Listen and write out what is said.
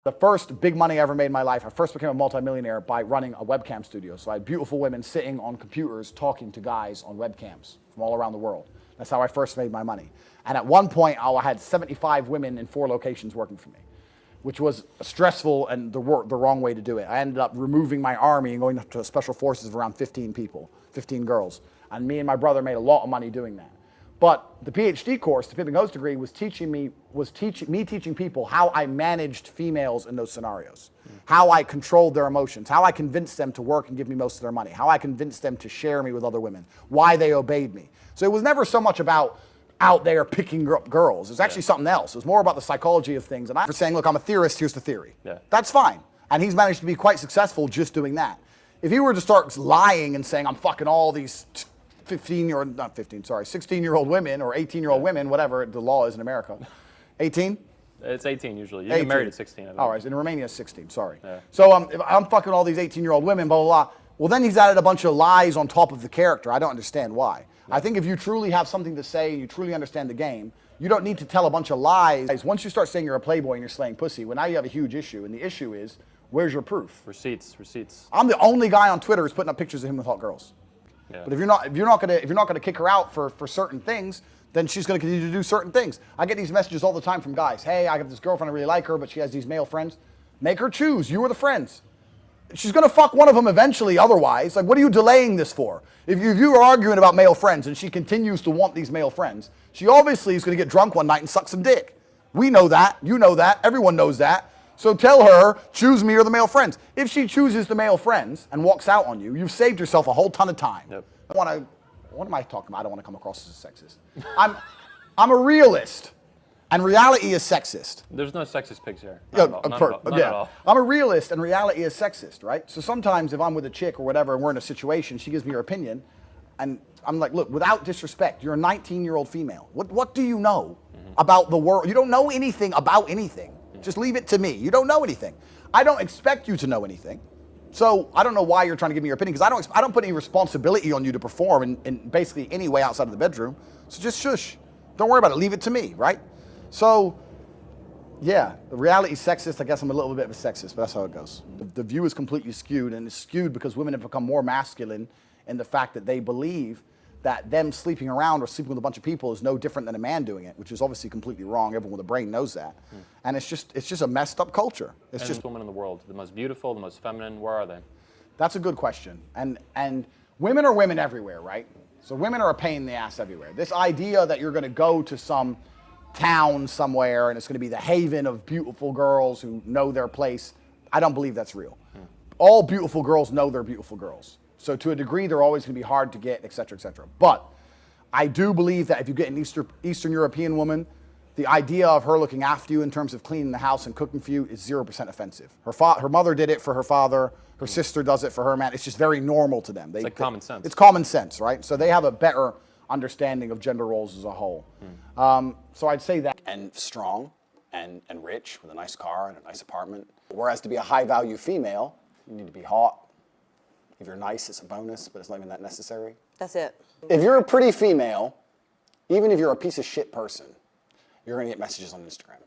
The first big money I ever made in my life, I first became a multimillionaire by running a webcam studio. So I had beautiful women sitting on computers talking to guys on webcams from all around the world. That's how I first made my money. And at one point, I had 75 women in 4 locations working for me, which was stressful and the wrong way to do it. I ended up removing my army and going to special forces of around 15 people, 15 girls. And me and my brother made a lot of money doing that. But the PhD course, the Pimping Hoes degree, was teaching people how I managed females in those scenarios, how I controlled their emotions, how I convinced them to work and give me most of their money, how I convinced them to share me with other women, why they obeyed me. So it was never so much about out there picking up girls. It was actually something else. It was more about the psychology of things. And I'm saying, look, I'm a theorist, here's the theory. Yeah. That's fine. And he's managed to be quite successful just doing that. If he were to start lying and saying, I'm fucking all these 16-year-old women or 18-year-old women, whatever the law is in America. 18? It's 18 usually. You get married at 16. I think. All right, in Romania it's 16, sorry. Yeah. So if I'm fucking all these 18-year-old women, blah, blah, blah. Well, then he's added a bunch of lies on top of the character. I don't understand why. Yeah. I think if you truly have something to say and you truly understand the game, you don't need to tell a bunch of lies. Once you start saying you're a playboy and you're slaying pussy, well, now you have a huge issue. And the issue is, where's your proof? Receipts. I'm the only guy on Twitter who's putting up pictures of him with hot girls. Yeah. But if you're not gonna kick her out for certain things, then she's gonna continue to do certain things. I get these messages all the time from guys. Hey, I have this girlfriend, I really like her, but she has these male friends. Make her choose. You are the friends. She's gonna fuck one of them eventually. Otherwise, like, what are you delaying this for? If you are arguing about male friends and she continues to want these male friends, she obviously is gonna get drunk one night and suck some dick. We know that. You know that. Everyone knows that. So tell her, choose me or the male friends. If she chooses the male friends and walks out on you, you've saved yourself a whole ton of time. Yep. What am I talking about? I don't want to come across as sexist. I'm a realist, and reality is sexist. There's no sexist pigs here. Not at all. I'm a realist, and reality is sexist, right? So sometimes if I'm with a chick or whatever, and we're in a situation, she gives me her opinion, and I'm like, look, without disrespect, you're a 19-year-old female. What do you know about the world? You don't know anything about anything. Just leave it to me. You don't know anything. I don't expect you to know anything. So I don't know why you're trying to give me your opinion, because I don't put any responsibility on you to perform in basically any way outside of the bedroom. So just shush. Don't worry about it. Leave it to me, right? So, yeah, the reality is sexist. I guess I'm a little bit of a sexist, but that's how it goes. The view is completely skewed, and it's skewed because women have become more masculine in the fact that they believe that them sleeping around or sleeping with a bunch of people is no different than a man doing it, which is obviously completely wrong. Everyone with a brain knows that. And it's just a messed up culture. It's just women in the world, the most beautiful, the most feminine, where are they? That's a good question. And women are women everywhere, right? So women are a pain in the ass everywhere. This idea that you're gonna go to some town somewhere and it's gonna be the haven of beautiful girls who know their place, I don't believe that's real. All beautiful girls know they're beautiful girls. So to a degree, they're always going to be hard to get, et cetera, et cetera. But I do believe that if you get an Eastern European woman, the idea of her looking after you in terms of cleaning the house and cooking for you is 0% offensive. Her mother did it for her father. Her sister does it for her man. It's just very normal to them. It's like common sense. It's common sense, right? So they have a better understanding of gender roles as a whole. So I'd say that. And strong and rich with a nice car and a nice apartment. Whereas to be a high-value female, you need to be hot. If you're nice, it's a bonus, but it's not even that necessary. That's it. If you're a pretty female, even if you're a piece of shit person, you're going to get messages on Instagram.